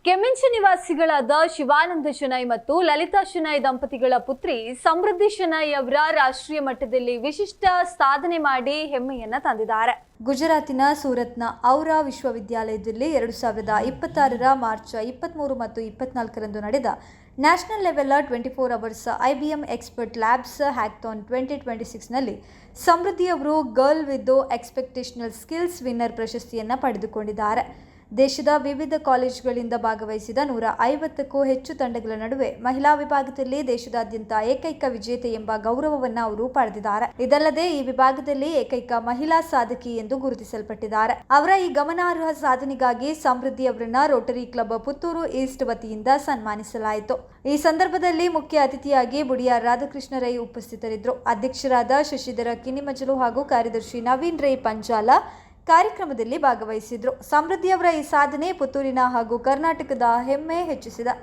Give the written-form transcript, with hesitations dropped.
ಕೆಮ್ಮಿಂಚಿ ನಿವಾಸಿಗಳಾದ ಶಿವಾನಂದ ಶೆಣೈ ಮತ್ತು ಲಲಿತಾ ಶೆಣೈ ದಂಪತಿಗಳ ಪುತ್ರಿ ಸಮೃದ್ಧಿ ಶೆಣೈ ಅವರ ರಾಷ್ಟ್ರೀಯ ಮಟ್ಟದಲ್ಲಿ ವಿಶಿಷ್ಟ ಸಾಧನೆ ಮಾಡಿ ಹೆಮ್ಮೆಯನ್ನ ತಂದಿದ್ದಾರೆ. ಗುಜರಾತಿನ ಸೂರತ್ನ ಔರಾ ವಿಶ್ವವಿದ್ಯಾಲಯದಲ್ಲಿ 2026ರ ಮಾರ್ಚ್ 23 ಮತ್ತು 24ರಂದು ನಡೆದ national level 24 hours IBM expert labs hackathon 2026ನಲ್ಲಿ ಸಮೃದ್ಧಿ ಅವರು girl with exceptional skills winner ಪ್ರಶಸ್ತಿಯನ್ನು ಪಡೆದುಕೊಂಡಿದ್ದಾರೆ. ದೇಶದ ವಿವಿಧ ಕಾಲೇಜುಗಳಿಂದ ಭಾಗವಹಿಸಿದ 150ಕ್ಕೂ ಹೆಚ್ಚು ತಂಡಗಳ ನಡುವೆ ಮಹಿಳಾ ವಿಭಾಗದಲ್ಲಿ ದೇಶದಾದ್ಯಂತ ಏಕೈಕ ವಿಜೇತೆ ಎಂಬ ಗೌರವವನ್ನು ಅವರು ಪಡೆದಿದ್ದಾರೆ. ಇದಲ್ಲದೆ ಈ ವಿಭಾಗದಲ್ಲಿ ಏಕೈಕ ಮಹಿಳಾ ಸಾಧಕಿ ಎಂದು ಗುರುತಿಸಲ್ಪಟ್ಟಿದ್ದಾರೆ. ಅವರ ಈ ಗಮನಾರ್ಹ ಸಾಧನೆಗಾಗಿ ಸಮೃದ್ಧಿ ಅವರನ್ನ ರೋಟರಿ ಕ್ಲಬ್ ಪುತ್ತೂರು ಈಸ್ಟ್ ವತಿಯಿಂದ ಸನ್ಮಾನಿಸಲಾಯಿತು. ಈ ಸಂದರ್ಭದಲ್ಲಿ ಮುಖ್ಯ ಅತಿಥಿಯಾಗಿ ಬುಡಿಯಾರ್ ರಾಧಾಕೃಷ್ಣ ರೈ ಉಪಸ್ಥಿತರಿದ್ದರು. ಅಧ್ಯಕ್ಷರಾದ ಶಶಿಧರ ಕಿನಿಮಜಲು ಹಾಗೂ ಕಾರ್ಯದರ್ಶಿ ನವೀನ್ ರೈ ಪಂಚಾಲ ಕಾರ್ಯಕ್ರಮದಲ್ಲಿ ಭಾಗವಹಿಸಿದ್ರು. ಸಮೃದ್ಧಿ ಅವರ ಈ ಸಾಧನೆ ಪುತ್ತೂರಿನ ಹಾಗೂ ಕರ್ನಾಟಕದ ಹೆಮ್ಮೆ ಹೆಚ್ಚಿಸಿದೆ.